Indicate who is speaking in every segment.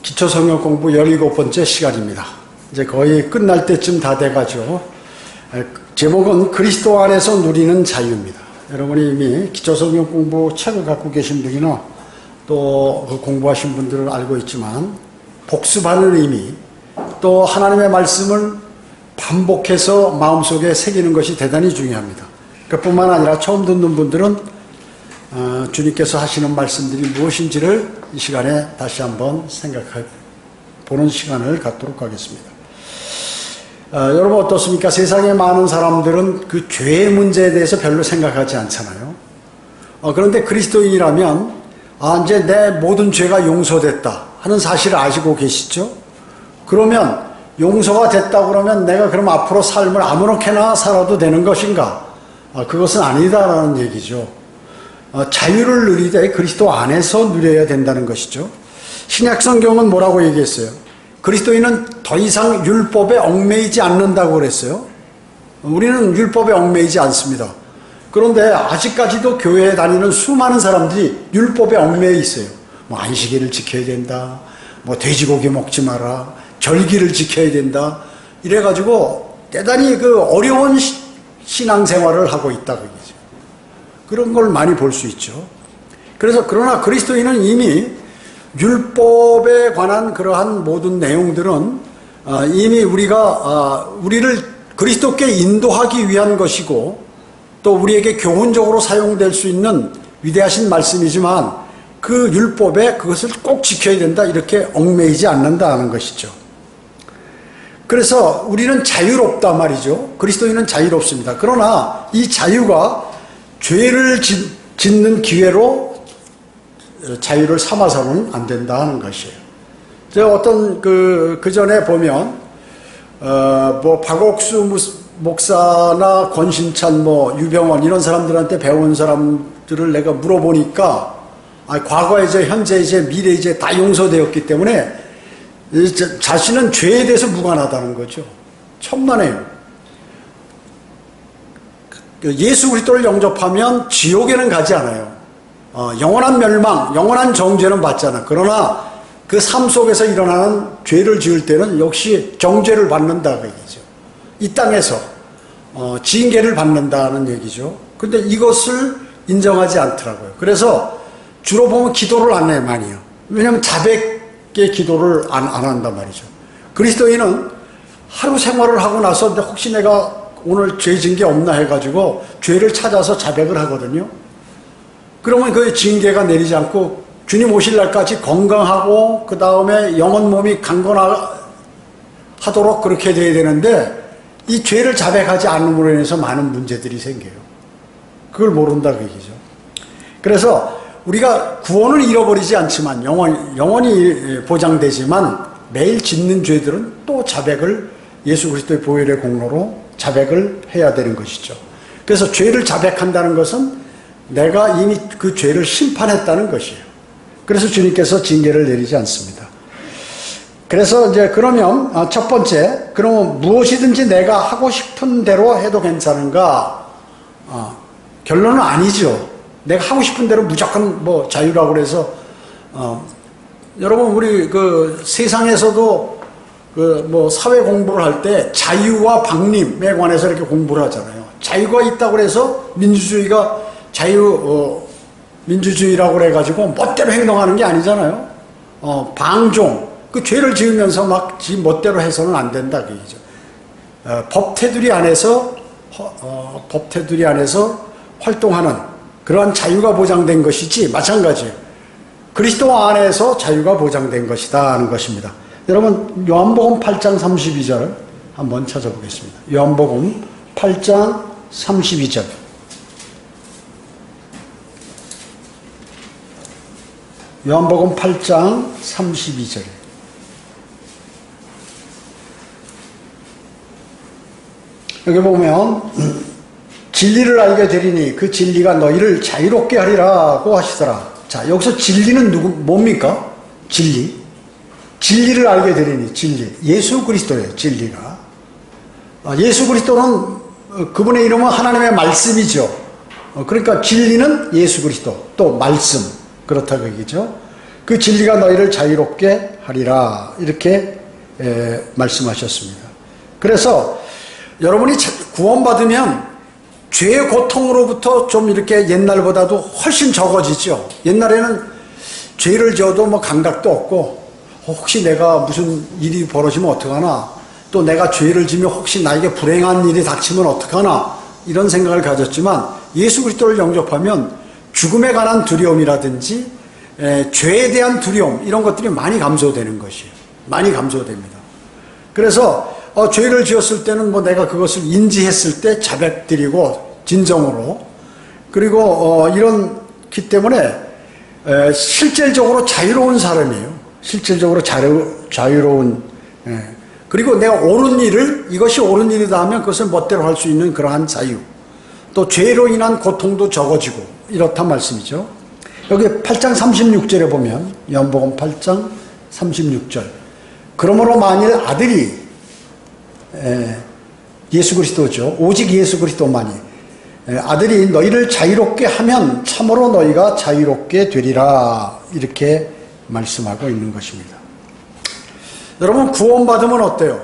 Speaker 1: 기초성경 공부 17번째 시간입니다. 이제 거의 끝날 때쯤 다 돼가지고, 제목은 그리스도 안에서 누리는 자유입니다. 여러분이 이미 기초성경 공부 책을 갖고 계신 분이나 또 공부하신 분들은 알고 있지만, 복습하는 의미, 또 하나님의 말씀을 반복해서 마음속에 새기는 것이 대단히 중요합니다. 그뿐만 아니라 처음 듣는 분들은 주님께서 하시는 말씀들이 무엇인지를 이 시간에 다시 한번 생각해 보는 시간을 갖도록 하겠습니다. 여러분 어떻습니까? 세상에 많은 사람들은 그 죄의 문제에 대해서 별로 생각하지 않잖아요. 그런데 그리스도인이라면 이제 내 모든 죄가 용서됐다 하는 사실을 아시고 계시죠? 그러면 용서가 됐다 그러면 내가 그럼 앞으로 삶을 아무렇게나 살아도 되는 것인가? 그것은 아니다라는 얘기죠. 자유를 누리되 그리스도 안에서 누려야 된다는 것이죠. 신약 성경은 뭐라고 얘기했어요? 그리스도인은 더 이상 율법에 얽매이지 않는다고 그랬어요. 우리는 율법에 얽매이지 않습니다. 그런데 아직까지도 교회에 다니는 수많은 사람들이 율법에 얽매여 있어요. 뭐 안식일을 지켜야 된다, 뭐 돼지고기 먹지 마라, 절기를 지켜야 된다, 이래가지고 대단히 그 어려운 신앙생활을 하고 있다 그 얘기죠. 그런 걸 많이 볼 수 있죠. 그러나 그리스도인은 이미 율법에 관한 그러한 모든 내용들은 이미 우리를 그리스도께 인도하기 위한 것이고, 또 우리에게 교훈적으로 사용될 수 있는 위대하신 말씀이지만, 그 율법에 그것을 꼭 지켜야 된다 이렇게 얽매이지 않는다는 것이죠. 그래서 우리는 자유롭다 말이죠. 그리스도인은 자유롭습니다. 그러나 이 자유가 죄를 짓는 기회로 자유를 삼아서는 안 된다는 것이에요. 제가 어떤 그 전에 보면 뭐 박옥수 목사나 권신찬 유병원 이런 사람들한테 배운 사람들을 내가 물어보니까 과거 이제 현재 이제 미래 이제 다 용서되었기 때문에 자신은 죄에 대해서 무관하다는 거죠. 천만에요. 예수 그리스도를 영접하면 지옥에는 가지 않아요. 영원한 멸망, 영원한 정죄는 받잖아. 그러나 그 삶 속에서 일어나는 죄를 지을 때는 역시 정죄를 받는다 그 얘기죠. 이 땅에서 징계를 받는다는 얘기죠. 근데 이것을 인정하지 않더라고요. 그래서 주로 보면 기도를 안 해요, 많이요. 왜냐하면 자백의 기도를 안 한단 말이죠. 그리스도인은 하루 생활을 하고 나서 혹시 내가 오늘 죄 진 게 없나 해가지고 죄를 찾아서 자백을 하거든요. 그러면 그 징계가 내리지 않고 주님 오실 날까지 건강하고 그 다음에 영혼 몸이 강건하도록 그렇게 돼야 되는데, 이 죄를 자백하지 않음으로 인해서 많은 문제들이 생겨요. 그걸 모른다 그 얘기죠. 그래서 우리가 구원을 잃어버리지 않지만 영원히 보장되지만 매일 짓는 죄들은 또 자백을 예수 그리스도의 보혈의 공로로 자백을 해야 되는 것이죠. 그래서 죄를 자백한다는 것은 내가 이미 그 죄를 심판했다는 것이에요. 그래서 주님께서 징계를 내리지 않습니다. 그래서 이제 그러면 첫 번째, 그러면 무엇이든지 내가 하고 싶은 대로 해도 괜찮은가? 결론은 아니죠. 내가 하고 싶은 대로 무조건 자유라고 그래서 여러분 우리 그 세상에서도 사회 공부를 할 때 자유와 박림에 관해서 이렇게 공부를 하잖아요. 자유가 있다고 해서 민주주의가 민주주의라고 그래가지고 멋대로 행동하는 게 아니잖아요. 방종, 그 죄를 지으면서 막 지 멋대로 해서는 안 된다 그 얘기죠. 법 테두리 안에서 활동하는 그러한 자유가 보장된 것이지, 마찬가지예요. 그리스도 안에서 자유가 보장된 것이다 하는 것입니다. 여러분 요한복음 8장 32절 한번 찾아보겠습니다. 요한복음 8장 32절. 요한복음 8장 32절. 여기 보면 진리를 알게 되리니 그 진리가 너희를 자유롭게 하리라고 하시더라. 자, 여기서 진리는 뭡니까? 진리를 알게 되리니, 진리. 예수 그리스도예요, 진리가. 예수 그리스도는 그분의 이름은 하나님의 말씀이죠. 그러니까 진리는 예수 그리스도, 또 말씀. 그렇다고 얘기죠. 그 진리가 너희를 자유롭게 하리라. 이렇게 말씀하셨습니다. 그래서 여러분이 구원받으면 죄의 고통으로부터 좀 이렇게 옛날보다도 훨씬 적어지죠. 옛날에는 죄를 지어도 뭐 감각도 없고, 혹시 내가 무슨 일이 벌어지면 어떡하나, 또 내가 죄를 지면 혹시 나에게 불행한 일이 닥치면 어떡하나, 이런 생각을 가졌지만 예수 그리스도를 영접하면 죽음에 관한 두려움이라든지 죄에 대한 두려움, 이런 것들이 많이 감소되는 것이에요. 많이 감소됩니다. 그래서 죄를 지었을 때는 뭐 내가 그것을 인지했을 때 자백드리고 진정으로, 그리고 이렇기 때문에 실질적으로 자유로운 사람이에요. 실질적으로 자유로운, 그리고 내가 옳은 일을, 이것이 옳은 일이다 하면 그것을 멋대로 할 수 있는 그러한 자유, 또 죄로 인한 고통도 적어지고 이렇단 말씀이죠. 여기 8장 36절에 보면, 요한복음 8장 36절, 그러므로 만일 아들이, 예수 그리스도죠. 오직 예수 그리스도만이, 아들이 너희를 자유롭게 하면 참으로 너희가 자유롭게 되리라. 이렇게 말씀하고 있는 것입니다. 여러분, 구원받으면 어때요?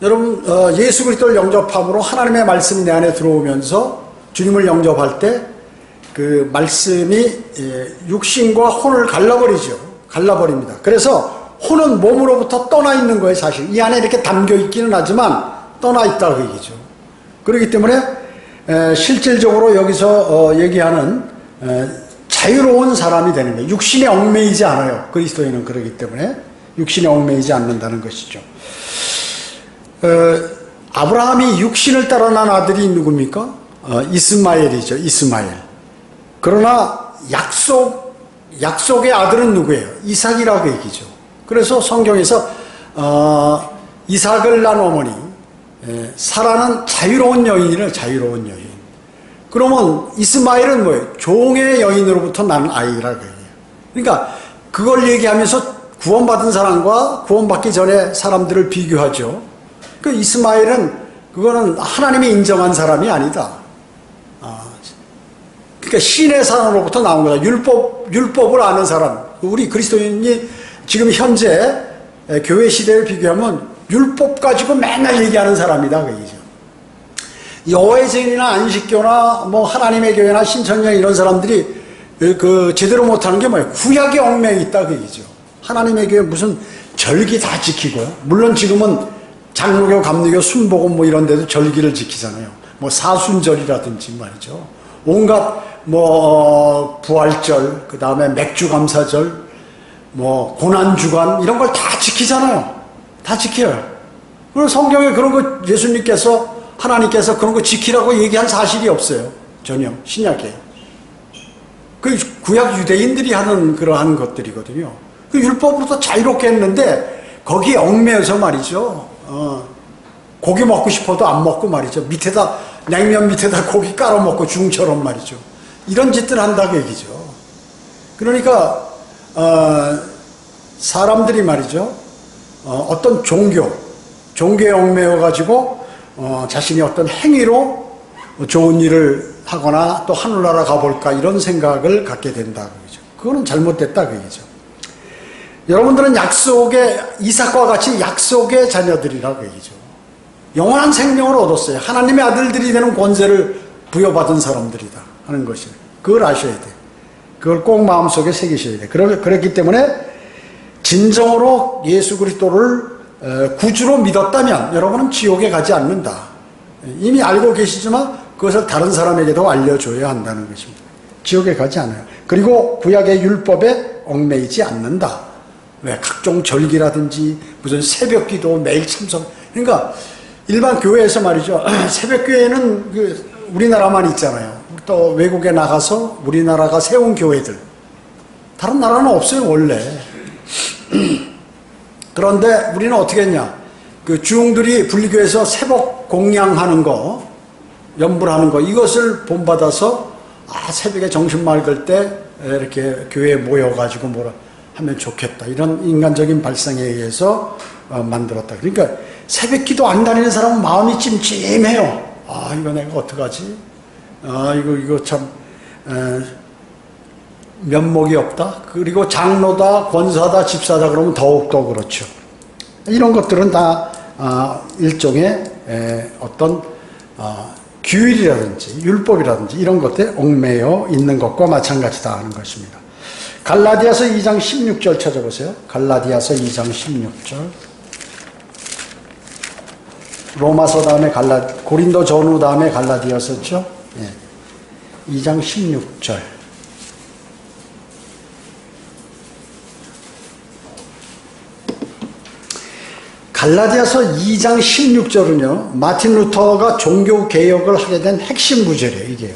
Speaker 1: 여러분, 예수 그리스도를 영접함으로 하나님의 말씀이 내 안에 들어오면서 주님을 영접할 때 그 말씀이 육신과 혼을 갈라버리죠. 갈라버립니다. 그래서 혼은 몸으로부터 떠나 있는 거예요. 사실 이 안에 이렇게 담겨 있기는 하지만 떠나 있다 그 얘기죠. 그렇기 때문에 실질적으로 여기서 얘기하는 자유로운 사람이 되는 거예요. 육신에 얽매이지 않아요. 그리스도인은 그렇기 때문에 육신에 얽매이지 않는다는 것이죠. 아브라함이 육신을 따라 난 아들이 누굽니까? 이스마엘이죠. 이스마엘. 그러나 약속의 아들은 누구예요? 이삭이라고 얘기죠. 그래서 성경에서 이삭을 낳은 어머니 사라는 자유로운 여인이래요. 자유로운 여인. 그러면 이스마엘은 뭐예요? 종의 여인으로부터 난 아이라고 얘기해요. 그러니까 그걸 얘기하면서 구원받은 사람과 구원받기 전에 사람들을 비교하죠. 그 이스마엘은 그거는 하나님이 인정한 사람이 아니다. 그러니까 신의 사람으로부터 나온 거다. 율법을 아는 사람. 우리 그리스도인이 지금 현재 교회 시대를 비교하면 율법 가지고 맨날 얘기하는 사람이다. 그 얘기죠. 여호와의 증인이나 안식교나 뭐 하나님의 교회나 신천년 이런 사람들이 그 제대로 못하는 게 뭐예요? 구약에 얽매여 있다. 그 얘기죠. 하나님의 교회 무슨 절기 다 지키고요. 물론 지금은 장로교, 감리교, 순복음 뭐 이런 데도 절기를 지키잖아요. 뭐 사순절이라든지 말이죠. 온갖 뭐 부활절, 그 다음에 맥주감사절, 뭐 고난주간 이런 걸 다 지키잖아요. 다 지켜요. 그리고 성경에 그런 거 예수님께서, 하나님께서 그런 거 지키라고 얘기한 사실이 없어요. 전혀. 신약에. 그 구약 유대인들이 하는 그러한 것들이거든요. 그 율법으로도 자유롭게 했는데 거기에 얽매여서 말이죠. 고기 먹고 싶어도 안 먹고 말이죠. 밑에다, 냉면 밑에다 고기 깔아 먹고 중처럼 말이죠. 이런 짓들 한다고 얘기죠. 그러니까 사람들이 말이죠. 어떤 종교에 얽매여 가지고 자신이 어떤 행위로 좋은 일을 하거나 또 하늘나라 가볼까 이런 생각을 갖게 된다고 얘기죠. 그거는 잘못됐다 그 얘기죠. 여러분들은 이삭과 같이 약속의 자녀들이라고 얘기죠. 영원한 생명을 얻었어요. 하나님의 아들들이 되는 권세를 부여받은 사람들이다 하는 것이에요. 그걸 아셔야 돼. 그걸 꼭 마음속에 새기셔야 돼. 그렇기 때문에 진정으로 예수 그리스도를 구주로 믿었다면 여러분은 지옥에 가지 않는다. 이미 알고 계시지만 그것을 다른 사람에게도 알려줘야 한다는 것입니다. 지옥에 가지 않아요. 그리고 구약의 율법에 얽매이지 않는다. 왜? 각종 절기라든지 무슨 새벽기도 매일 참석. 그러니까 일반 교회에서 말이죠. 새벽교회는 우리나라만 있잖아요. 또 외국에 나가서 우리나라가 세운 교회들. 다른 나라는 없어요, 원래. 그런데 우리는 어떻게 했냐. 그 주웅들이 분리교회에서 새벽 공양하는 거, 연불하는 거, 이것을 본받아서, 새벽에 정신 맑을 때 이렇게 교회에 모여가지고 뭐라 하면 좋겠다. 이런 인간적인 발상에 의해서 만들었다. 그러니까 새벽 기도 안 다니는 사람은 마음이 찜찜해요. 이거 내가 어떡하지? 이거 참, 면목이 없다. 그리고 장로다, 권사다, 집사다 그러면 더욱더 그렇죠. 이런 것들은 다 일종의 어떤 규율이라든지 율법이라든지 이런 것들에 얽매여 있는 것과 마찬가지다 하는 것입니다. 갈라디아서 2장 16절 찾아보세요. 갈라디아서 2장 16절. 로마서 다음에 고린도 전후 다음에 갈라디아서죠. 2장 16절. 갈라디아서 2장 16절은요, 마틴 루터가 종교개혁을 하게 된 핵심 구절이에요, 이게요.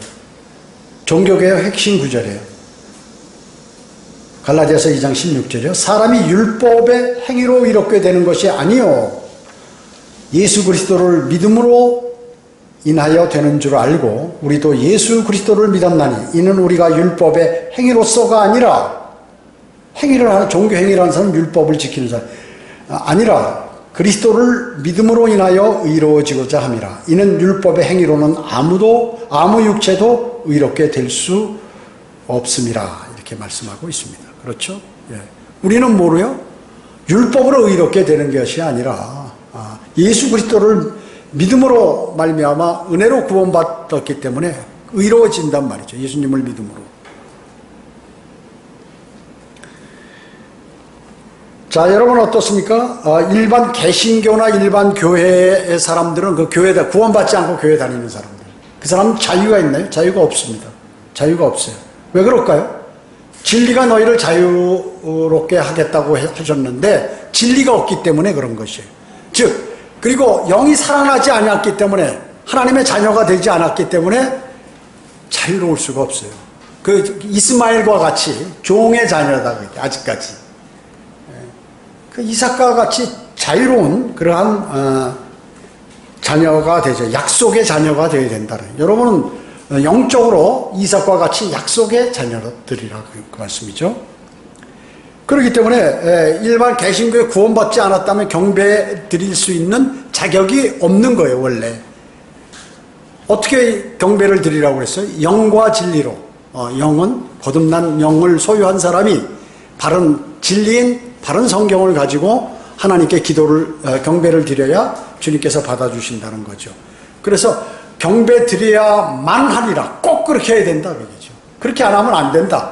Speaker 1: 종교개혁 핵심 구절이에요. 갈라디아서 2장 16절이요. 사람이 율법의 행위로 이롭게 되는 것이 아니요 예수 그리스도를 믿음으로 인하여 되는 줄 알고 우리도 예수 그리스도를 믿었나니 이는 우리가 율법의 행위로서가 아니라 행위를 하는 종교 행위를 하는 사람은 율법을 지키는 사람 아니라 그리스도를 믿음으로 인하여 의로워지고자 함이라. 이는 율법의 행위로는 아무 육체도 의롭게 될 수 없음이라. 이렇게 말씀하고 있습니다. 그렇죠? 예. 우리는 뭐로요? 율법으로 의롭게 되는 것이 아니라 예수 그리스도를 믿음으로 말미암아 은혜로 구원받았기 때문에 의로워진단 말이죠. 예수님을 믿음으로. 자, 여러분 어떻습니까? 일반 개신교나 일반 교회의 사람들은 그 교회에 구원받지 않고 교회 다니는 사람들. 그 사람은 자유가 있나요? 자유가 없습니다. 자유가 없어요. 왜 그럴까요? 진리가 너희를 자유롭게 하겠다고 하셨는데 진리가 없기 때문에 그런 것이에요. 즉, 그리고 영이 살아나지 않았기 때문에 하나님의 자녀가 되지 않았기 때문에 자유로울 수가 없어요. 그 이스마엘과 같이 종의 자녀다, 아직까지. 그 이삭과 같이 자유로운 그러한 자녀가 되죠. 약속의 자녀가 되어야 된다는. 여러분은 영적으로 이삭과 같이 약속의 자녀들이라고 그 말씀이죠. 그렇기 때문에 일반 개신교에 구원받지 않았다면 경배 드릴 수 있는 자격이 없는 거예요, 원래. 어떻게 경배를 드리라고 그랬어요? 영과 진리로. 영은 거듭난 영을 소유한 사람이 바른 진리인 바른 성경을 가지고 하나님께 경배를 드려야 주님께서 받아주신다는 거죠. 그래서 경배 드려야만 하리라. 꼭 그렇게 해야 된다, 그거죠. 그렇게 안 하면 안 된다.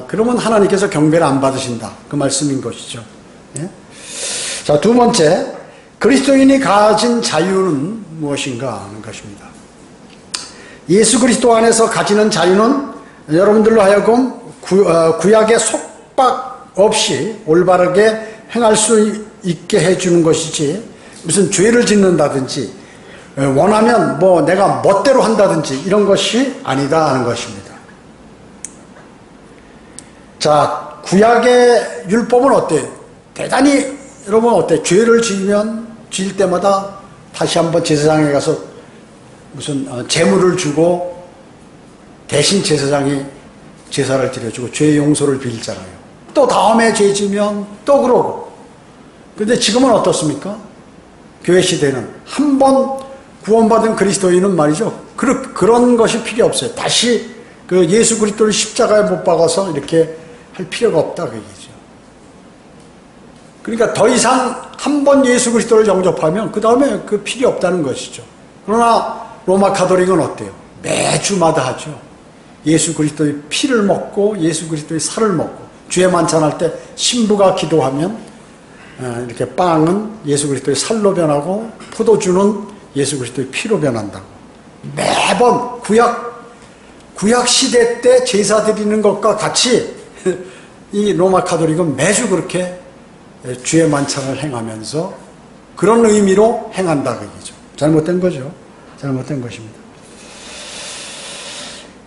Speaker 1: 그러면 하나님께서 경배를 안 받으신다. 그 말씀인 것이죠. 예? 자, 두 번째, 그리스도인이 가진 자유는 무엇인가 하는 것입니다. 예수 그리스도 안에서 가지는 자유는 여러분들로 하여금 구약의 속박 없이 올바르게 행할 수 있게 해주는 것이지 무슨 죄를 짓는다든지 원하면 내가 멋대로 한다든지 이런 것이 아니다 하는 것입니다. 자, 구약의 율법은 어때요? 대단히 여러분 어때요? 죄를 지을 때마다 다시 한번 제사장에 가서 무슨 제물을 주고 대신 제사장이 제사를 드려주고 죄의 용서를 빌잖아요. 또 다음에 죄 지면 또 그러고. 근데 지금은 어떻습니까? 교회 시대는 한 번 구원받은 그리스도인은 말이죠. 그런 것이 필요 없어요. 다시 그 예수 그리스도를 십자가에 못 박아서 이렇게 할 필요가 없다, 그 얘기죠. 그러니까 더 이상 한 번 예수 그리스도를 영접하면 그 다음에 그 필요 없다는 것이죠. 그러나 로마 가톨릭은 어때요? 매주마다 하죠. 예수 그리스도의 피를 먹고 예수 그리스도의 살을 먹고 주에 만찬할 때 신부가 기도하면 이렇게 빵은 예수 그리스도의 살로 변하고 포도주는 예수 그리스도의 피로 변한다고. 매번 구약 시대 때 제사 드리는 것과 같이 이 로마 가톨릭은 매주 그렇게 주의 만찬을 행하면서 그런 의미로 행한다, 그 얘기죠. 잘못된 거죠. 잘못된 것입니다.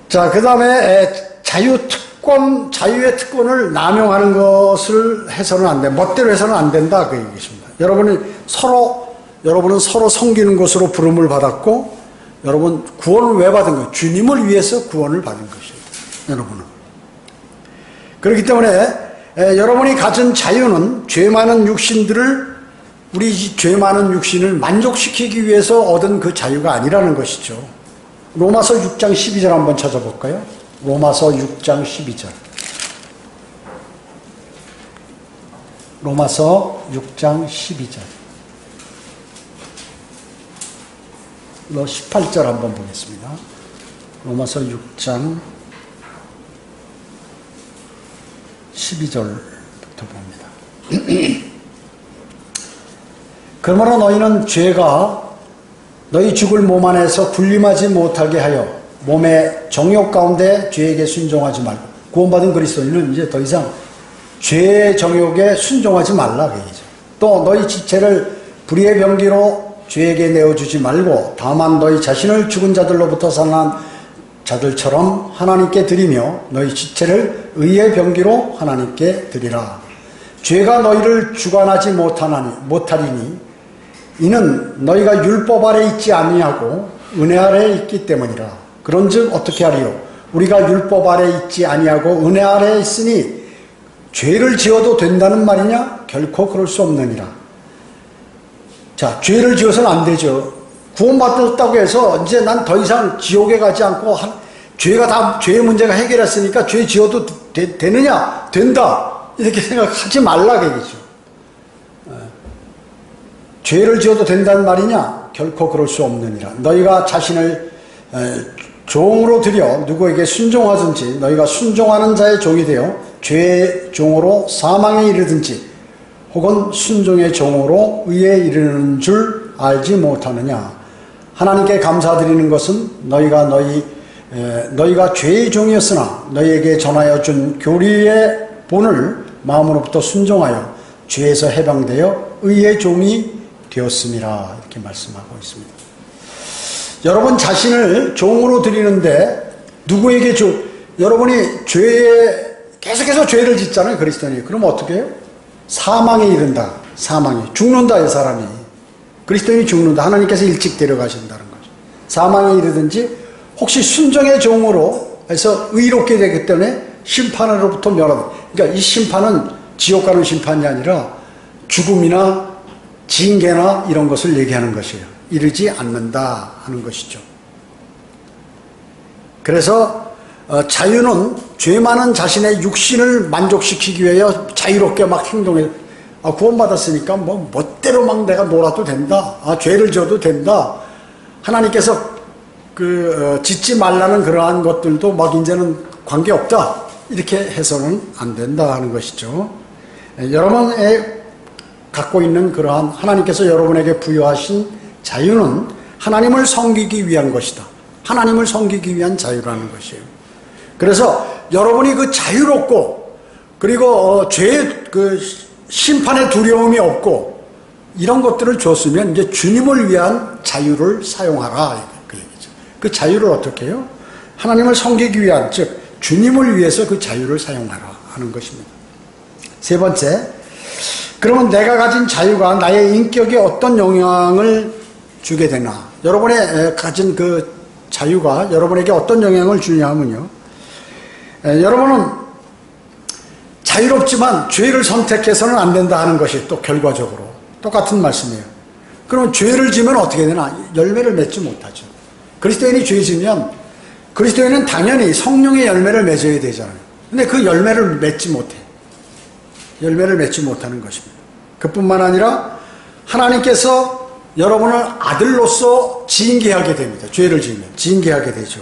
Speaker 1: 자, 그 다음에 자유의 특권을 남용하는 것을 해서는 안 돼. 멋대로 해서는 안 된다, 그 얘기입니다. 여러분은 서로 섬기는 것으로 부름을 받았고, 여러분 구원을 왜 받은 거예요? 주님을 위해서 구원을 받은 것입니다. 여러분은. 그렇기 때문에 여러분이 가진 자유는 죄 많은 육신들을 우리 죄 많은 육신을 만족시키기 위해서 얻은 그 자유가 아니라는 것이죠. 로마서 6장 12절 한번 찾아볼까요? 로마서 6장 12절. 로마서 6장 12절. 18절 한번 보겠습니다. 로마서 6장 12절부터 봅니다. 그러므로 너희는 죄가 너희 죽을 몸 안에서 군림하지 못하게 하여 몸의 정욕 가운데 죄에게 순종하지 말고, 구원받은 그리스도인은 이제 더 이상 죄의 정욕에 순종하지 말라 그 얘기죠. 또 너희 지체를 불의의 병기로 죄에게 내어주지 말고 다만 너희 자신을 죽은 자들로부터 살아난 자들처럼 하나님께 드리며 너희 지체를 의의 병기로 하나님께 드리라. 죄가 너희를 주관하지 못하리니 이는 너희가 율법 아래 있지 아니하고 은혜 아래 있기 때문이라. 그런즉 어떻게 하리요? 우리가 율법 아래 있지 아니하고 은혜 아래 있으니 죄를 지어도 된다는 말이냐? 결코 그럴 수 없느니라. 자, 죄를 지어서는 안 되죠. 구원받았다고 해서 이제 난 더 이상 지옥에 가지 않고 죄가 다 죄의 문제가 해결했으니까 죄 지어도 되느냐? 된다. 이렇게 생각하지 말라 얘기죠. 죄를 지어도 된다는 말이냐? 결코 그럴 수 없느니라. 너희가 자신을 종으로 들여 누구에게 순종하든지 너희가 순종하는 자의 종이 되어 죄의 종으로 사망에 이르든지 혹은 순종의 종으로 의에 이르는 줄 알지 못하느냐. 하나님께 감사드리는 것은 너희가 죄의 종이었으나 너희에게 전하여 준 교리의 본을 마음으로부터 순종하여 죄에서 해방되어 의의 종이 되었음이라. 이렇게 말씀하고 있습니다. 여러분 자신을 종으로 드리는데 누구에게 여러분이 계속해서 죄를 짓잖아요. 그리스도인이. 그럼 어떻게 해요? 사망에 이른다. 사망에. 죽는다. 이 사람이. 그리스도인이 죽는다. 하나님께서 일찍 데려가신다는 거죠. 사망에 이르든지 혹시 순종의 종으로 해서 의롭게 되기 때문에 심판으로부터 면하다. 그러니까 이 심판은 지옥 가는 심판이 아니라 죽음이나 징계나 이런 것을 얘기하는 것이에요. 이르지 않는다 하는 것이죠. 그래서 자유는 죄 많은 자신의 육신을 만족시키기 위하여 자유롭게 막 행동해. 구원받았으니까 뭐 멋대로 막 내가 놀아도 된다. 죄를 지어도 된다. 하나님께서 짓지 말라는 그러한 것들도 막 이제는 관계없다. 이렇게 해서는 안 된다 하는 것이죠. 여러분의 갖고 있는 그러한 하나님께서 여러분에게 부여하신 자유는 하나님을 섬기기 위한 것이다. 하나님을 섬기기 위한 자유라는 것이에요. 그래서 여러분이 그 자유롭고 그리고 죄의 심판의 두려움이 없고 이런 것들을 줬으면 이제 주님을 위한 자유를 사용하라. 그 얘기죠. 그 자유를 어떻게 해요? 하나님을 섬기기 위한, 즉 주님을 위해서 그 자유를 사용하라 하는 것입니다. 세 번째, 그러면 내가 가진 자유가 나의 인격에 어떤 영향을 주게 되나? 여러분의 가진 그 자유가 여러분에게 어떤 영향을 주냐 하면요. 여러분은 자유롭지만 죄를 선택해서는 안 된다 하는 것이 또 결과적으로 똑같은 말씀이에요. 그러면 죄를 지면 어떻게 되나? 열매를 맺지 못하죠. 그리스도인이 죄 지면 그리스도인은 당연히 성령의 열매를 맺어야 되잖아요. 근데 그 열매를 맺지 못해. 열매를 맺지 못하는 것입니다. 그뿐만 아니라 하나님께서 여러분을 아들로서 징계하게 됩니다. 죄를 지으면 징계하게 되죠.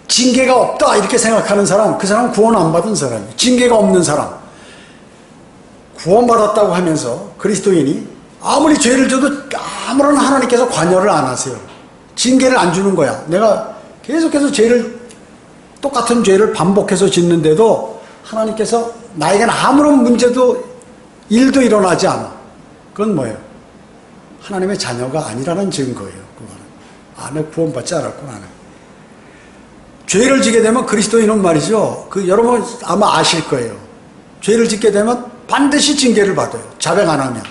Speaker 1: 징계가 없다 이렇게 생각하는 사람, 그 사람은 구원 안 받은 사람이에요. 징계가 없는 사람, 구원받았다고 하면서 그리스도인이 아무리 죄를 져도 아무런 하나님께서 관여를 안 하세요. 징계를 안 주는 거야. 내가 계속해서 똑같은 죄를 반복해서 짓는데도 하나님께서 나에게는 아무런 문제도 일도 일어나지 않아. 그건 뭐예요? 하나님의 자녀가 아니라는 증거예요. 그거는. 내가 구원받지 않았구나. 죄를 지게 되면 그리스도인은 말이죠. 여러분 아마 아실 거예요. 죄를 짓게 되면 반드시 징계를 받아요. 자백 안 하면.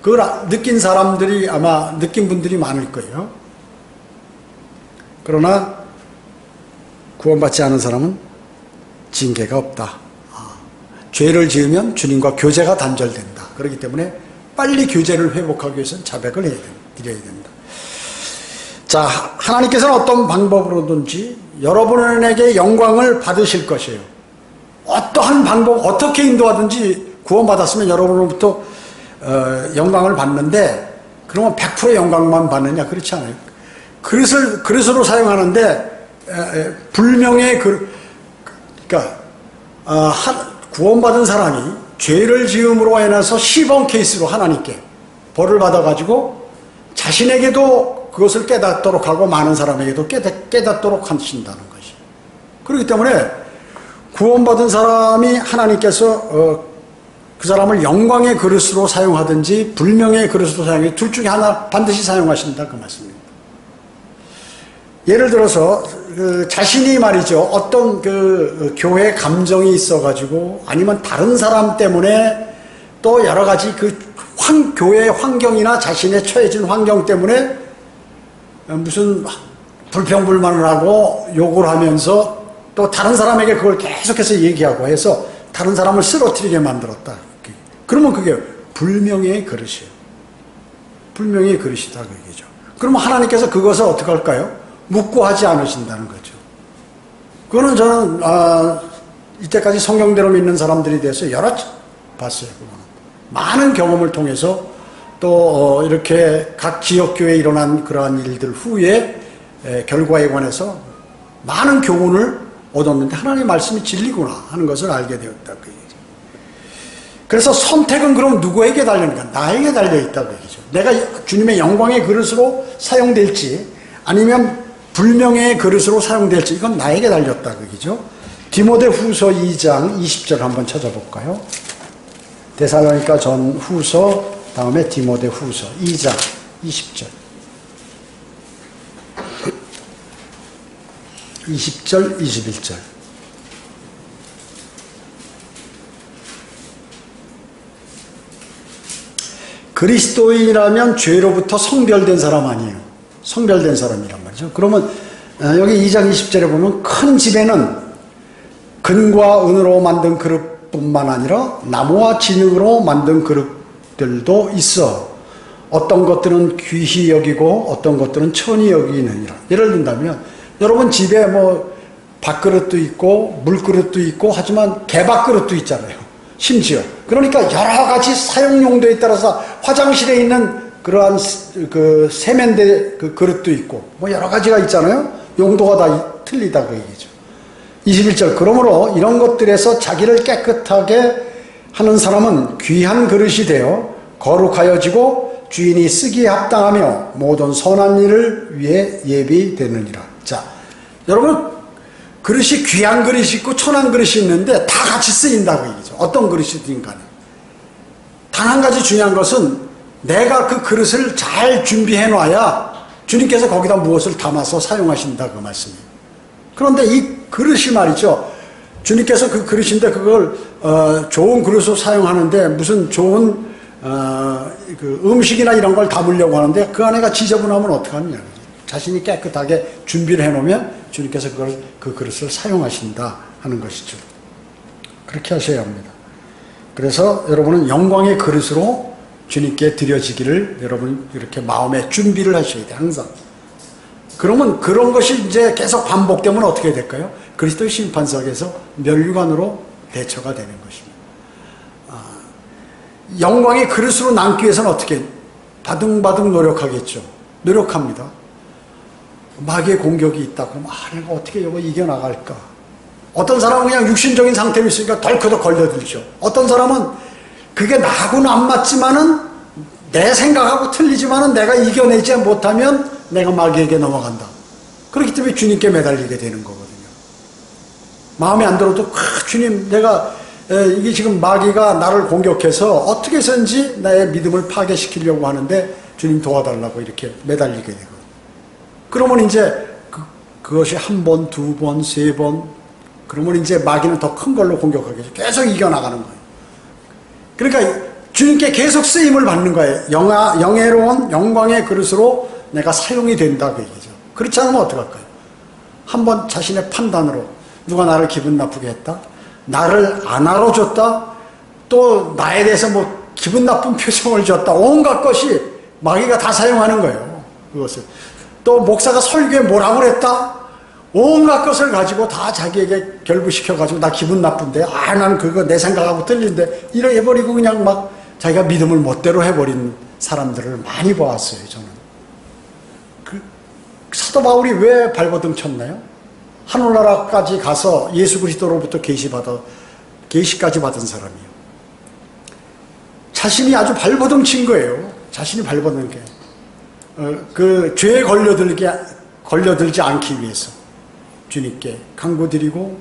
Speaker 1: 그걸 느낀 사람들이 아마 느낀 분들이 많을 거예요. 그러나 구원받지 않은 사람은 징계가 없다. 죄를 지으면 주님과 교제가 단절된다. 그렇기 때문에 빨리 교제를 회복하기 위해서는 자백을 드려야 됩니다. 자, 하나님께서는 어떤 방법으로든지 여러분에게 영광을 받으실 것이에요. 어떠한 방법, 어떻게 인도하든지 구원받았으면 여러분으로부터 영광을 받는데, 그러면 100% 영광만 받느냐? 그렇지 않아요. 그릇으로 사용하는데 불명의 그러니까 구원받은 사람이 죄를 지음으로 인해서 시범 케이스로 하나님께 벌을 받아가지고 자신에게도 그것을 깨닫도록 하고 많은 사람에게도 깨닫도록 하신다는 것이. 그렇기 때문에 구원받은 사람이 하나님께서 그 사람을 영광의 그릇으로 사용하든지 불명의 그릇으로 사용해 둘 중에 하나 반드시 사용하신다 그 말씀입니다. 예를 들어서 자신이 말이죠, 어떤 교회 감정이 있어가지고 아니면 다른 사람 때문에 또 여러 가지 교회의 환경이나 자신의 처해진 환경 때문에 무슨 불평불만을 하고 욕을 하면서 또 다른 사람에게 그걸 계속해서 얘기하고 해서 다른 사람을 쓰러뜨리게 만들었다. 그러면 그게 불명예의 그릇이에요. 불명예의 그릇이다 그 얘기죠. 그러면 하나님께서 그것을 어떻게 할까요? 묵고 하지 않으신다는 거죠. 그거는 저는 이때까지 성경대로 믿는 사람들이 대해서 여러 봤어요. 그거는. 많은 경험을 통해서 또 이렇게 각 지역교회에 일어난 그러한 일들 후에 결과에 관해서 많은 교훈을 얻었는데 하나님의 말씀이 진리구나 하는 것을 알게 되었다 그 얘기죠. 그래서 선택은 그럼 누구에게 달려있는가? 나에게 달려있다 그 얘기죠. 내가 주님의 영광의 그릇으로 사용될지 아니면 불명예의 그릇으로 사용될지 이건 나에게 달렸다 그 얘기죠. 디모데후서 2장 20절 한번 찾아볼까요? 데살로니가 전 후서 다음에 디모데후서 2장 20절 20절 21절 그리스도인이라면 죄로부터 성별된 사람 아니에요. 성별된 사람이란 말이죠. 그러면 여기 2장 20절에 보면 큰 집에는 금과 은으로 만든 그릇뿐만 아니라 나무와 진흙으로 만든 그릇들도 있어. 어떤 것들은 귀히 여기고 어떤 것들은 천히 여기느니라. 예를 든다면 여러분 집에 뭐 밥그릇도 있고 물그릇도 있고 하지만 개밥그릇도 있잖아요. 심지어 그러니까 여러 가지 사용 용도에 따라서 화장실에 있는 그러한 그 세면대 그 그릇도 있고 뭐 여러 가지가 있잖아요. 용도가 다 틀리다 그 얘기죠. 21절 그러므로 이런 것들에서 자기를 깨끗하게 하는 사람은 귀한 그릇이 되어 거룩하여지고 주인이 쓰기에 합당하며 모든 선한 일을 위해 예비되느니라. 자, 여러분 그릇이 귀한 그릇이 있고 천한 그릇이 있는데 다 같이 쓰인다고 얘기죠. 어떤 그릇이든 간에. 단 한 가지 중요한 것은 내가 그 그릇을 잘 준비해 놔야 주님께서 거기다 무엇을 담아서 사용하신다 그 말씀이에요. 그런데 이 그릇이 말이죠. 주님께서 그 그릇인데 그걸 좋은 그릇으로 사용하는데 무슨 좋은 그 음식이나 이런 걸 담으려고 하는데 그 안에가 지저분하면 어떡하느냐. 자신이 깨끗하게 준비를 해놓으면 주님께서 그 그릇을 사용하신다 하는 것이죠. 그렇게 하셔야 합니다. 그래서 여러분은 영광의 그릇으로 주님께 드려지기를 여러분 이렇게 마음에 준비를 하셔야 돼요. 항상. 그러면 그런 것이 이제 계속 반복되면 어떻게 될까요? 그리스도의 심판석에서 면류관으로 대처가 되는 것입니다. 영광의 그릇으로 남기 위해서는 어떻게 바둥바둥 노력하겠죠. 노력합니다. 마귀의 공격이 있다 그러면 내가 어떻게 이거 이겨나갈까. 어떤 사람은 그냥 육신적인 상태로 있으니까 덜커덕 걸려들죠. 어떤 사람은 그게 나하고는 안 맞지만은 내 생각하고 틀리지만은 내가 이겨내지 못하면 내가 마귀에게 넘어간다. 그렇기 때문에 주님께 매달리게 되는 거거든요. 마음에 안 들어도 주님 내가 이게 지금 마귀가 나를 공격해서 어떻게 해서든지 나의 믿음을 파괴시키려고 하는데 주님 도와달라고 이렇게 매달리게 되거든요. 그러면 이제 그것이 한 번, 두 번, 세 번 그러면 이제 마귀는 더 큰 걸로 공격하겠죠. 계속 이겨나가는 거예요. 그러니까 주님께 계속 쓰임을 받는 거예요. 영예로운 영광의 그릇으로 내가 사용이 된다 그 얘기죠. 그렇지 않으면 어떡할까요? 한번 자신의 판단으로 누가 나를 기분 나쁘게 했다? 나를 안 알아줬다? 또 나에 대해서 뭐 기분 나쁜 표정을 줬다? 온갖 것이 마귀가 다 사용하는 거예요. 그것을. 또 목사가 설교에 뭐라고 그랬다? 온갖 것을 가지고 다 자기에게 결부시켜가지고 나 기분 나쁜데, 난 그거 내 생각하고 틀린데, 이래 해버리고 그냥 막 자기가 믿음을 멋대로 해버린 사람들을 많이 보았어요, 저는. 사도 바울이 왜 발버둥 쳤나요? 하늘나라까지 가서 예수 그리스도로부터 계시까지 받은 사람이에요. 자신이 아주 발버둥 친 거예요. 자신이 발버둥 게. 그 죄에 걸려들지 않기 위해서 주님께 간구드리고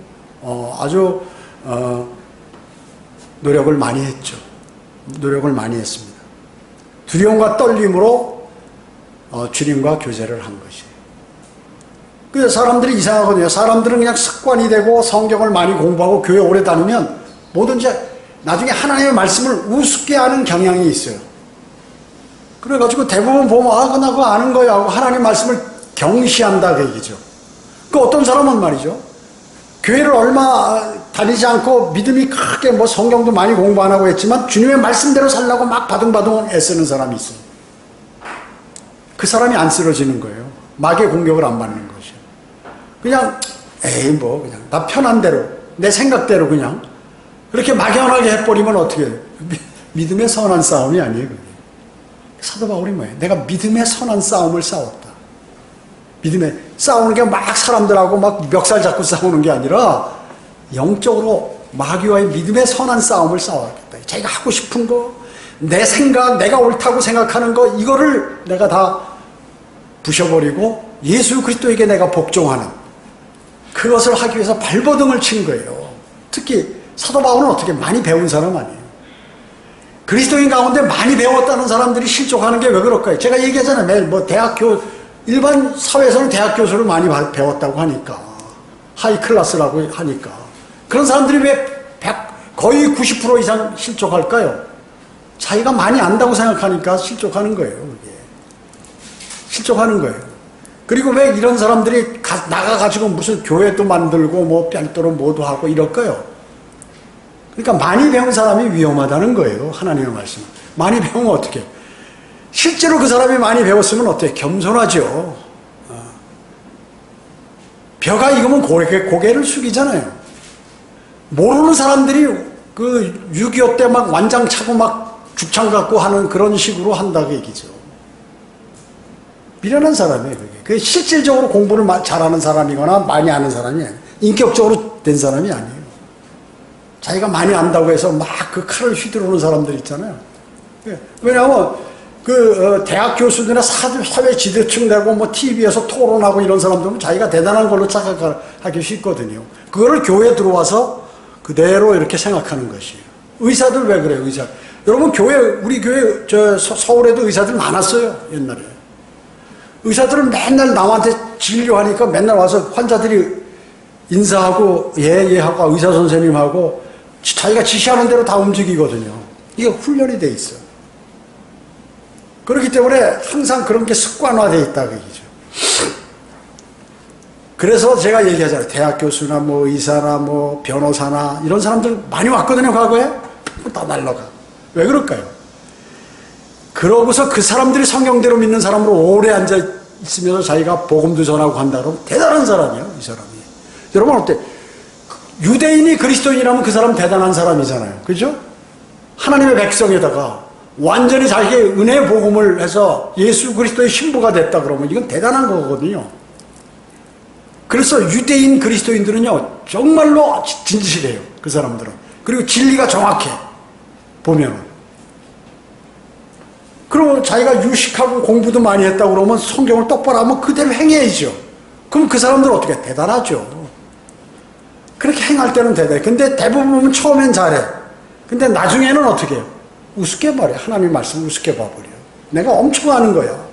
Speaker 1: 아주 노력을 많이 했죠. 노력을 많이 했습니다. 두려움과 떨림으로 주님과 교제를 한 것이에요. 그 사람들이 이상하거든요. 사람들은 그냥 습관이 되고 성경을 많이 공부하고 교회 오래 다니면 뭐든지 나중에 하나님의 말씀을 우습게 하는 경향이 있어요. 그래가지고 대부분 보면 나 그거 아는 거야 하고 하나님 말씀을 경시한다 그 얘기죠. 그 어떤 사람은 말이죠, 교회를 얼마 다니지 않고 믿음이 크게 뭐 성경도 많이 공부 안 하고 했지만 주님의 말씀대로 살려고 막 바둥바둥 애쓰는 사람이 있어요. 그 사람이 안 쓰러지는 거예요. 마귀의 공격을 안 받는 것이에요. 그냥 그냥 나 편한 대로 내 생각대로 그냥 그렇게 막연하게 해버리면 어떻게 해요? 믿음의 선한 싸움이 아니에요, 그게. 사도 바울이 뭐예요? 내가 믿음의 선한 싸움을 싸웠다. 믿음의 싸우는 게 막 사람들하고 막 멱살 잡고 싸우는 게 아니라 영적으로 마귀와의 믿음의 선한 싸움을 싸웠겠다. 자기가 하고 싶은 거, 내 생각, 내가 옳다고 생각하는 거, 이거를 내가 다 부셔버리고 예수 그리스도에게 내가 복종하는, 그것을 하기 위해서 발버둥을 친 거예요. 특히 사도 바울은 어떻게 많이 배운 사람 아니에요. 그리스도인 가운데 많이 배웠다는 사람들이 실족하는 게 왜 그럴까요? 제가 얘기하잖아요. 매일 뭐 일반 사회에서는 대학 교수를 많이 배웠다고 하니까, 하이 클래스라고 하니까. 그런 사람들이 왜 거의 90% 이상 실족할까요? 자기가 많이 안다고 생각하니까 실족하는 거예요, 그게. 실족하는 거예요. 그리고 왜 이런 사람들이 나가가지고 무슨 교회도 만들고 뭐 별도로 뭐도 하고 이럴까요? 그러니까 많이 배운 사람이 위험하다는 거예요, 하나님의 말씀. 많이 배우면 어떻게? 실제로 그 사람이 많이 배웠으면 어때요? 겸손하죠. 벼가 익으면 고개를 숙이잖아요. 모르는 사람들이 그 6.25 때 막 완장 차고 막 죽창 갖고 하는 그런 식으로 한다고 얘기죠. 미련한 사람이에요, 그게. 그게 실질적으로 공부를 잘하는 사람이거나 많이 아는 사람이 아니에요. 인격적으로 된 사람이 아니에요. 자기가 많이 안다고 해서 막 그 칼을 휘두르는 사람들 있잖아요. 왜냐하면 대학 교수들이나 사회 지도층 되고 뭐 TV에서 토론하고 이런 사람들은 자기가 대단한 걸로 착각하기 쉽거든요. 그거를 교회에 들어와서 그대로 이렇게 생각하는 것이에요. 의사들 왜 그래요, 의사? 여러분, 우리 교회, 서울에도 의사들 많았어요, 옛날에. 의사들은 맨날 남한테 진료하니까 맨날 와서 환자들이 인사하고, 예, 하고, 의사 선생님하고, 자기가 지시하는 대로 다 움직이거든요. 이게 훈련이 돼 있어요. 그렇기 때문에 항상 그런 게 습관화되어 있다, 그 얘기죠. 그래서 제가 얘기하잖아요. 대학 교수나 뭐 의사나 뭐 변호사나 이런 사람들 많이 왔거든요, 과거에. 다 날라가. 왜 그럴까요? 그러고서 그 사람들이 성경대로 믿는 사람으로 오래 앉아 있으면서 자기가 복음도 전하고 한다 그러면 대단한 사람이에요, 이 사람이. 여러분 어때? 유대인이 그리스도인이라면 그 사람 대단한 사람이잖아요. 그죠? 하나님의 백성에다가 완전히 자기의 은혜 복음을 해서 예수 그리스도의 신부가 됐다 그러면 이건 대단한 거거든요. 그래서 유대인 그리스도인들은요, 정말로 진실해요, 그 사람들은. 그리고 진리가 정확해, 보면은. 그러면 자기가 유식하고 공부도 많이 했다고 그러면 성경을 똑바로 하면 그대로 행해야죠. 그럼 그 사람들은 어떻게? 대단하죠. 그렇게 행할 때는 대단해. 근데 대부분은 처음엔 잘해. 근데 나중에는 어떻게 해요? 우습게 말해. 하나님 말씀을 우습게 봐버려. 내가 엄청 아는 거야.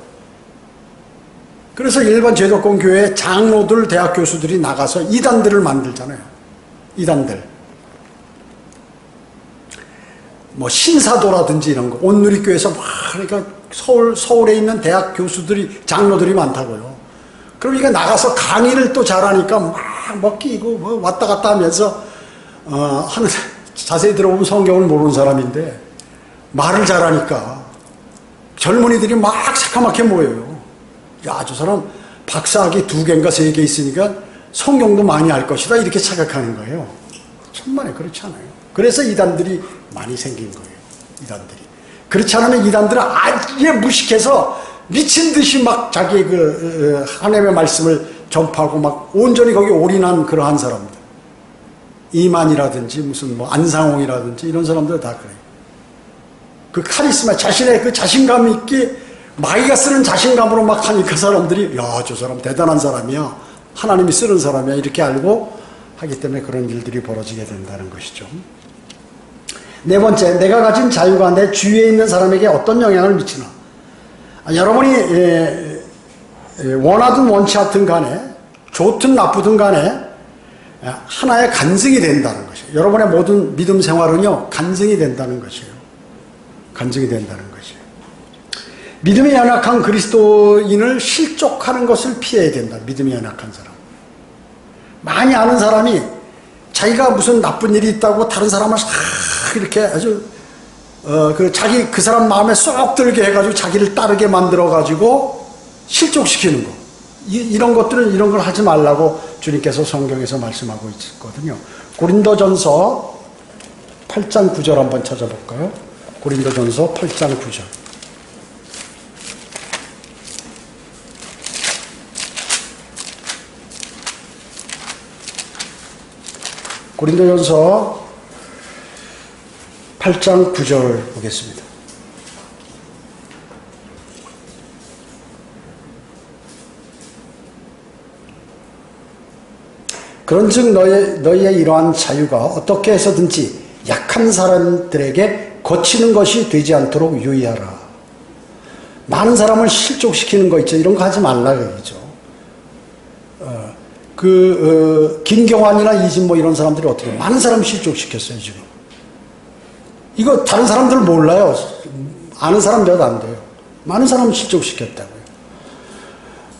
Speaker 1: 그래서 일반 제도권 교회 장로들, 대학 교수들이 나가서 이단들을 만들잖아요. 이단들. 뭐 신사도라든지 이런 거. 온누리교회에서 막, 그러니까 서울에 있는 대학 교수들이, 장로들이 많다고요. 그럼 이게 나가서 강의를 또 잘하니까 막 끼고 뭐 왔다 갔다 하면서, 자세히 들어보면 성경을 모르는 사람인데, 말을 잘하니까 젊은이들이 막 새카맣게 모여요. 야, 저 사람 박사학위 2개인가 3개 있으니까 성경도 많이 알 것이다 이렇게 착각하는 거예요. 천만에 그렇지 않아요. 그래서 이단들이 많이 생긴 거예요. 이단들이. 그렇지 않으면 이단들은 아예 무식해서 미친 듯이 막 자기의 그 하나님의 말씀을 전파하고 막 온전히 거기 올인한 그러한 사람들. 이만이라든지 무슨 뭐 안상홍이라든지 이런 사람들 다 그래요. 그 카리스마, 자신의 그 자신감 있게 마귀가 쓰는 자신감으로 막 하니 그 사람들이 야, 저 사람 대단한 사람이야. 하나님이 쓰는 사람이야. 이렇게 알고 하기 때문에 그런 일들이 벌어지게 된다는 것이죠. 네 번째, 내가 가진 자유가 내 주위에 있는 사람에게 어떤 영향을 미치나. 여러분이 원하든 원치 않든 간에 좋든 나쁘든 간에 하나의 간증이 된다는 것이에요. 여러분의 모든 믿음 생활은요, 간증이 된다는 것이에요. 간증이 된다는 것이에요. 믿음이 연약한 그리스도인을 실족하는 것을 피해야 된다. 믿음이 연약한 사람. 많이 아는 사람이 자기가 무슨 나쁜 일이 있다고 다른 사람을 이렇게 아주 자기 그 사람 마음에 쏙 들게 해가지고 자기를 따르게 만들어가지고 실족시키는 거. 이런 것들은 이런 걸 하지 말라고 주님께서 성경에서 말씀하고 있거든요. 고린도전서 8장 9절 한번 찾아볼까요? 고린도전서 8장 9절. 고린도전서 8장 9절 보겠습니다. 그런즉 너희의 이러한 자유가 어떻게 해서든지 약한 사람들에게 거치는 것이 되지 않도록 유의하라. 많은 사람을 실족시키는 거 있죠. 이런 거 하지 말라 그러죠. 김경환이나 이진모 이런 사람들이 어떻게 많은 사람 실족시켰어요 지금. 이거 다른 사람들 몰라요. 아는 사람 몇 안 돼요. 많은 사람 실족시켰다고요.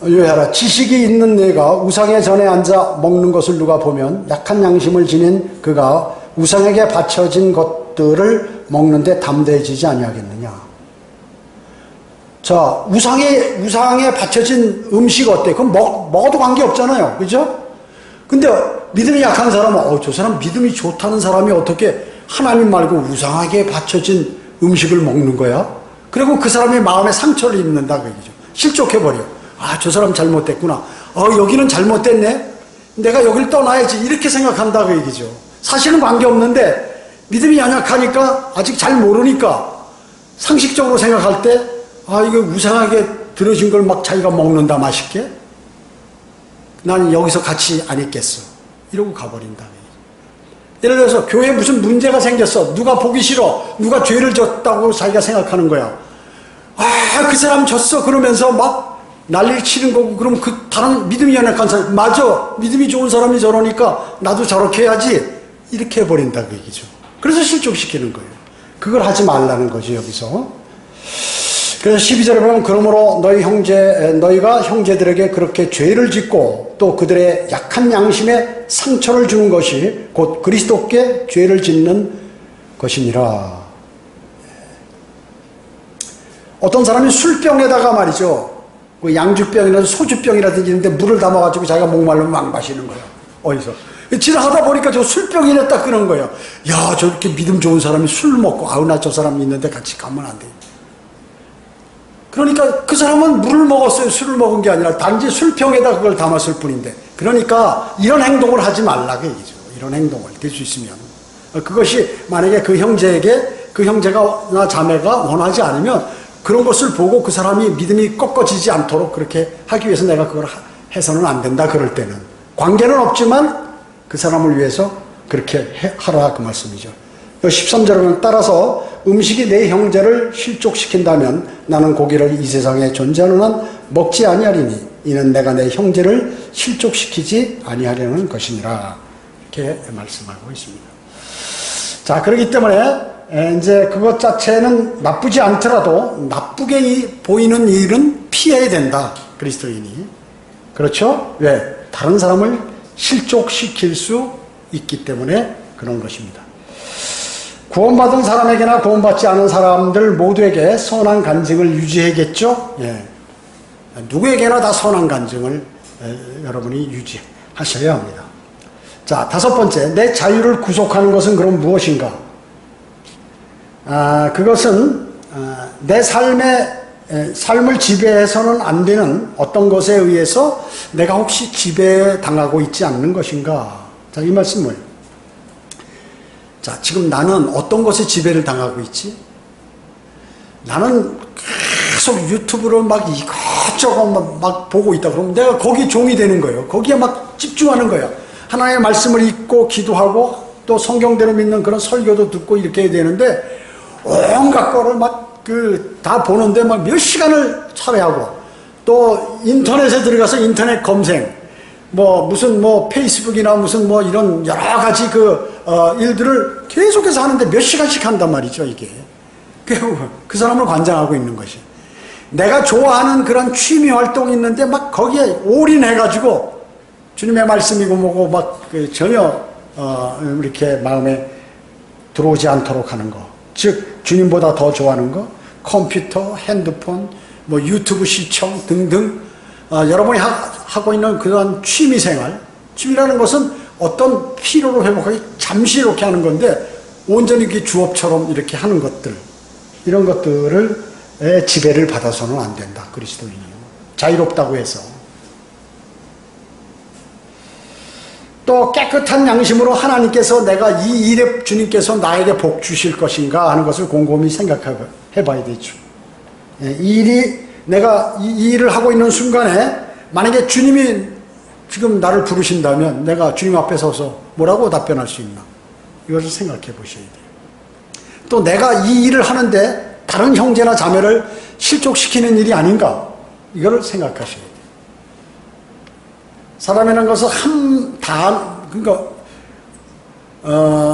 Speaker 1: 유의하라. 지식이 있는 내가 우상의 전에 앉아 먹는 것을 누가 보면 약한 양심을 지닌 그가 우상에게 바쳐진 것들을 먹는데 담대해지지 아니하겠느냐. 자, 우상에 바쳐진 음식 어때? 그럼 먹어도 관계없잖아요. 그죠? 근데 믿음이 약한 사람은 저 사람 믿음이 좋다는 사람이 어떻게 하나님 말고 우상에게 바쳐진 음식을 먹는 거야? 그리고 그 사람의 마음에 상처를 입는다 그 얘기죠. 실족해버려. 저 사람 잘못됐구나. 여기는 잘못됐네. 내가 여기를 떠나야지. 이렇게 생각한다 그 얘기죠. 사실은 관계없는데 믿음이 연약하니까 아직 잘 모르니까 상식적으로 생각할 때 이거 우상하게 들어진 걸 막 자기가 먹는다 맛있게. 나는 여기서 같이 안 있겠어. 이러고 가버린다. 예를 들어서 교회에 무슨 문제가 생겼어. 누가 보기 싫어. 누가 죄를 졌다고 자기가 생각하는 거야. 그 사람 졌어. 그러면서 막 난리를 치는 거고. 그럼 그 다른 믿음이 연약한 사람, 맞아. 믿음이 좋은 사람이 저러니까 나도 저렇게 해야지. 이렇게 해버린다 그 얘기죠. 그래서 실족시키는 거예요. 그걸 하지 말라는 거죠 여기서. 그래서 12절에 보면 그러므로 너희가 형제들에게 그렇게 죄를 짓고 또 그들의 약한 양심에 상처를 주는 것이 곧 그리스도께 죄를 짓는 것이니라. 어떤 사람이 술병에다가 말이죠. 그 양주병이라든지 소주병이라든지 있는데 물을 담아가지고 자기가 목말르면 막 마시는 거예요. 어디서? 지나가다 보니까 저 술병이네 딱 그런 거예요. 야, 저렇게 믿음 좋은 사람이 술 먹고 나 저 사람이 있는데 같이 가면 안 돼. 그러니까 그 사람은 물을 먹었어요. 술을 먹은 게 아니라 단지 술병에다 그걸 담았을 뿐인데. 그러니까 이런 행동을 하지 말라고 얘기죠. 이런 행동을 될 수 있으면. 그것이 만약에 그 형제가 나 자매가 원하지 않으면 그런 것을 보고 그 사람이 믿음이 꺾어지지 않도록 그렇게 하기 위해서 내가 그걸 해서는 안 된다. 그럴 때는. 관계는 없지만 그 사람을 위해서 그렇게 하라 그 말씀이죠. 13절은 따라서 음식이 내 형제를 실족시킨다면 나는 고기를 이 세상에 존재하는 한 먹지 아니하리니 이는 내가 내 형제를 실족시키지 아니하려는 것이니라. 이렇게 말씀하고 있습니다. 자, 그렇기 때문에 이제 그것 자체는 나쁘지 않더라도 나쁘게 보이는 일은 피해야 된다. 그리스도인이. 그렇죠? 왜? 다른 사람을 실족시킬 수 있기 때문에 그런 것입니다. 구원받은 사람에게나 구원받지 않은 사람들 모두에게 선한 간증을 유지해야겠죠? 예. 누구에게나 다 선한 간증을 여러분이 유지하셔야 합니다. 자, 다섯 번째, 내 자유를 구속하는 것은 그럼 무엇인가? 그것은 내 삶을 지배해서는 안 되는 어떤 것에 의해서 내가 혹시 지배당하고 있지 않는 것인가? 자, 이 말씀을. 자, 지금 나는 어떤 것에 지배를 당하고 있지? 나는 계속 유튜브를 막 이것저것 막 보고 있다. 그러면 내가 거기 종이 되는 거예요. 거기에 막 집중하는 거예요. 하나님의 말씀을 읽고 기도하고 또 성경대로 믿는 그런 설교도 듣고 이렇게 해야 되는데 온갖 거를 막 다 보는데 막 몇 시간을 차례하고 또 인터넷에 들어가서 인터넷 검색 무슨 페이스북이나 무슨 이런 여러 가지 일들을 계속해서 하는데 몇 시간씩 한단 말이죠, 이게. 그 사람을 관장하고 있는 것이. 내가 좋아하는 그런 취미 활동이 있는데 막 거기에 올인해가지고 주님의 말씀이고 뭐고 막 전혀 이렇게 마음에 들어오지 않도록 하는 거. 즉 주님보다 더 좋아하는 거, 컴퓨터, 핸드폰, 유튜브 시청 등등 여러분이 하고 있는 그런 취미생활. 취미라는 것은 어떤 필요를 회복하기 잠시 이렇게 하는 건데 온전히 그 주업처럼 이렇게 하는 것들, 이런 것들을 지배를 받아서는 안 된다. 그리스도인이요. 자유롭다고 해서. 또 깨끗한 양심으로 하나님께서 내가 이 일에 주님께서 나에게 복 주실 것인가 하는 것을 곰곰이 생각해 봐야 되죠. 내가 이 일을 하고 있는 순간에 만약에 주님이 지금 나를 부르신다면 내가 주님 앞에 서서 뭐라고 답변할 수 있나? 이것을 생각해 보셔야 돼요. 또 내가 이 일을 하는데 다른 형제나 자매를 실족시키는 일이 아닌가? 이거를 생각하셔야 돼요. 사람이라는 것은 그러니까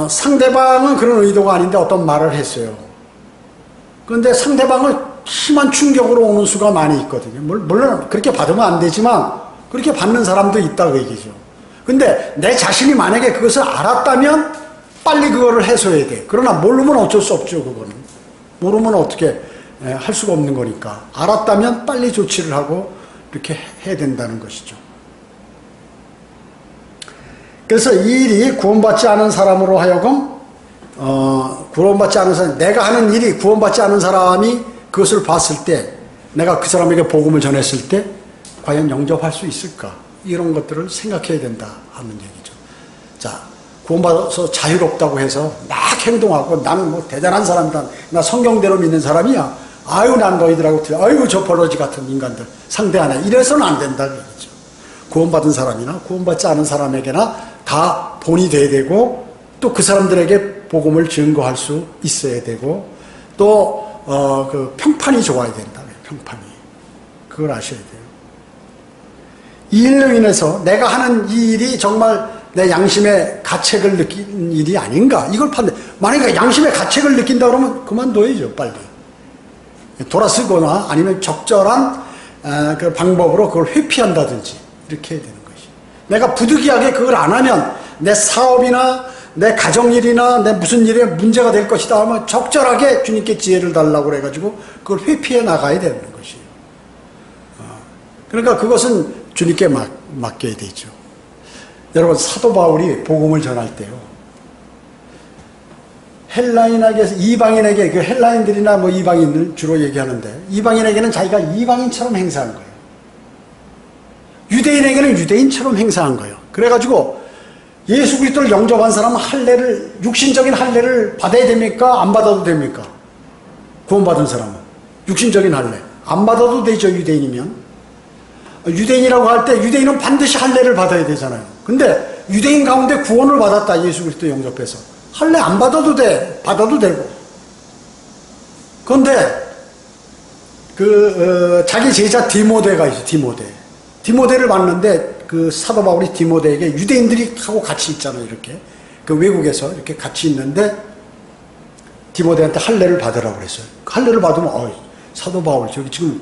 Speaker 1: 상대방은 그런 의도가 아닌데 어떤 말을 했어요. 그런데 상대방을 심한 충격으로 오는 수가 많이 있거든요. 물론 그렇게 받으면 안 되지만 그렇게 받는 사람도 있다고 얘기죠. 근데 내 자신이 만약에 그것을 알았다면 빨리 그거를 해소해야 돼. 그러나 모르면 어쩔 수 없죠, 그거는. 모르면 어떻게 할 수가 없는 거니까. 알았다면 빨리 조치를 하고 이렇게 해야 된다는 것이죠. 그래서 이 일이 구원받지 않은 사람으로 하여금 구원받지 않은 사람, 내가 하는 일이 구원받지 않은 사람이 그것을 봤을 때 내가 그 사람에게 복음을 전했을 때 과연 영접할 수 있을까? 이런 것들을 생각해야 된다 하는 얘기죠. 자, 구원받아서 자유롭다고 해서 막 행동하고 나는 대단한 사람이다. 나 성경대로 믿는 사람이야. 아유, 난 너희들하고 틀려. 아이고, 저 버러지 같은 인간들 상대하네. 이래서는 안 된다. 그러죠. 구원받은 사람이나 구원받지 않은 사람에게나 다 본이 돼야 되고 또 그 사람들에게 복음을 증거할 수 있어야 되고 또 그 평판이 좋아야 된다. 평판이. 그걸 아셔야 돼요. 이 일로 인해서 내가 하는 이 일이 정말 내 양심의 가책을 느낀 일이 아닌가? 이걸 만약에 양심의 가책을 느낀다 그러면 그만둬야죠, 빨리. 돌아서거나 아니면 적절한 그 방법으로 그걸 회피한다든지 이렇게 해야 되는 것이. 내가 부득이하게 그걸 안 하면 내 사업이나 내 가정일이나 내 무슨 일에 문제가 될 것이다 하면 적절하게 주님께 지혜를 달라고 그래가지고 그걸 회피해 나가야 되는 것이에요. 그러니까 그것은 주님께 맡겨야 되죠. 여러분, 사도 바울이 복음을 전할 때요, 헬라인에게서 이방인에게, 그 헬라인들이나 이방인을 주로 얘기하는데 이방인에게는 자기가 이방인처럼 행사한 거예요. 유대인에게는 유대인처럼 행사한 거예요. 그래가지고 예수 그리스도를 영접한 사람은 육신적인 할례를 받아야 됩니까? 안 받아도 됩니까? 구원받은 사람은 육신적인 할례 안 받아도 되죠, 유대인이면. 유대인이라고 할 때 유대인은 반드시 할례를 받아야 되잖아요. 근데 유대인 가운데 구원을 받았다, 예수 그리스도 영접해서. 할례 안 받아도 돼, 받아도 되고. 그런데 자기 제자 디모데가 있어. 디모데를 봤는데 그 사도 바울이 디모데에게, 유대인들이 하고 같이 있잖아요, 이렇게 그 외국에서 이렇게 같이 있는데 디모데한테 할례를 받으라고 그랬어요. 할례를 받으면 사도 바울 저기 지금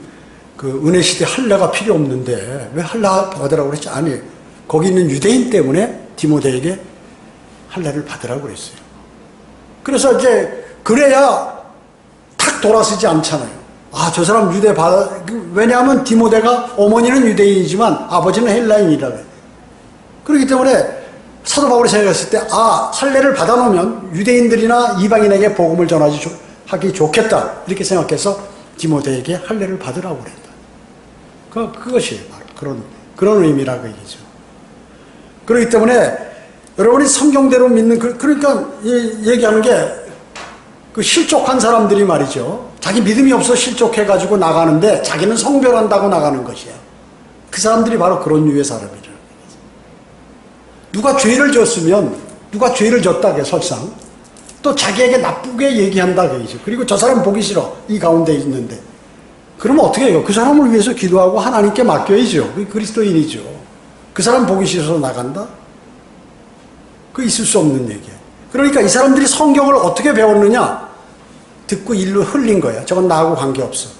Speaker 1: 그 은혜 시대 할례가 필요 없는데 왜 할례 받으라고 그랬지? 아니, 거기 있는 유대인 때문에 디모데에게 할례를 받으라고 그랬어요. 그래서 이제 그래야 탁 돌아서지 않잖아요. 아, 저 사람 유대 받아, 왜냐하면 디모데가 어머니는 유대인이지만 아버지는 헬라인이라. 그렇기 때문에 사도 바울이 생각했을 때, 아, 할례를 받아놓으면 유대인들이나 이방인에게 복음을 하기 좋겠다. 이렇게 생각해서 디모데에게 할례를 받으라고 그랬다. 그것이 바로 그런 의미라고 얘기죠. 그렇기 때문에 여러분이 성경대로 믿는, 그러니까 얘기하는 게 그 실족한 사람들이 말이죠. 자기 믿음이 없어 실족해가지고 나가는데 자기는 성별한다고 나가는 것이야. 그 사람들이 바로 그런 류의 사람이라. 누가 죄를 졌으면, 누가 죄를 졌다, 설상. 또 자기에게 나쁘게 얘기한다, 그죠. 그리고 저 사람 보기 싫어. 이 가운데 있는데. 그러면 어떻게 해요? 그 사람을 위해서 기도하고 하나님께 맡겨야죠. 그게 그리스도인이죠. 그 사람 보기 싫어서 나간다? 그 있을 수 없는 얘기예요. 그러니까 이 사람들이 성경을 어떻게 배웠느냐? 듣고 일로 흘린 거야. 저건 나하고 관계없어.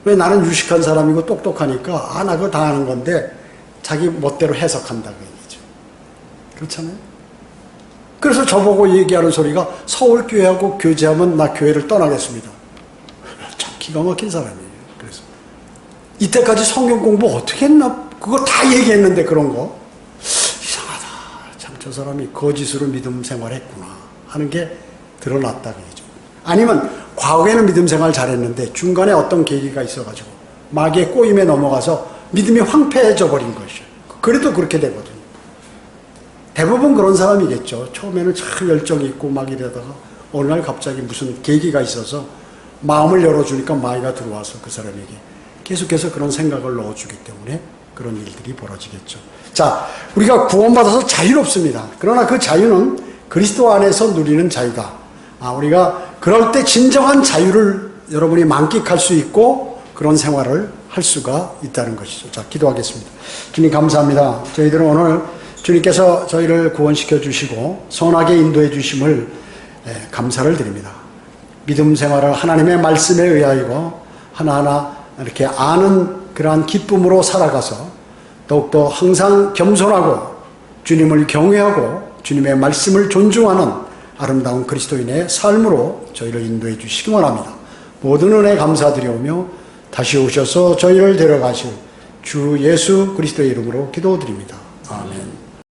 Speaker 1: 왜 나는 유식한 사람이고 똑똑하니까, 아, 나 그거 다 아는 건데, 자기 멋대로 해석한다고 얘기죠. 그렇잖아요? 그래서 저보고 얘기하는 소리가, 서울교회하고 교제하면 나 교회를 떠나겠습니다. 참 기가 막힌 사람이에요. 그래서 이때까지 성경 공부 어떻게 했나? 그거 다 얘기했는데 그런 거. 이상하다. 참 저 사람이 거짓으로 믿음 생활했구나 하는 게 드러났다고 얘기죠. 아니면 과거에는 믿음 생활 잘했는데 중간에 어떤 계기가 있어가지고 마귀의 꼬임에 넘어가서 믿음이 황폐해져 버린 것이죠. 그래도 그렇게 되거든요. 대부분 그런 사람이겠죠. 처음에는 참 열정이 있고 막 이러다가 어느 날 갑자기 무슨 계기가 있어서 마음을 열어주니까 마귀가 들어와서 그 사람에게 계속해서 그런 생각을 넣어주기 때문에 그런 일들이 벌어지겠죠. 자, 우리가 구원받아서 자유롭습니다. 그러나 그 자유는 그리스도 안에서 누리는 자유다. 우리가 그럴 때 진정한 자유를 여러분이 만끽할 수 있고 그런 생활을 할 수가 있다는 것이죠. 자, 기도하겠습니다. 주님 감사합니다. 저희들은 오늘 주님께서 저희를 구원시켜 주시고 선하게 인도해 주심을 감사를 드립니다. 믿음 생활을 하나님의 말씀에 의하여 하나하나 이렇게 아는 그러한 기쁨으로 살아가서 더욱더 항상 겸손하고 주님을 경외하고 주님의 말씀을 존중하는 아름다운 그리스도인의 삶으로 저희를 인도해 주시기 원합니다. 모든 은혜 감사드리오며 다시 오셔서 저희를 데려가실 주 예수 그리스도의 이름으로 기도드립니다. 아멘.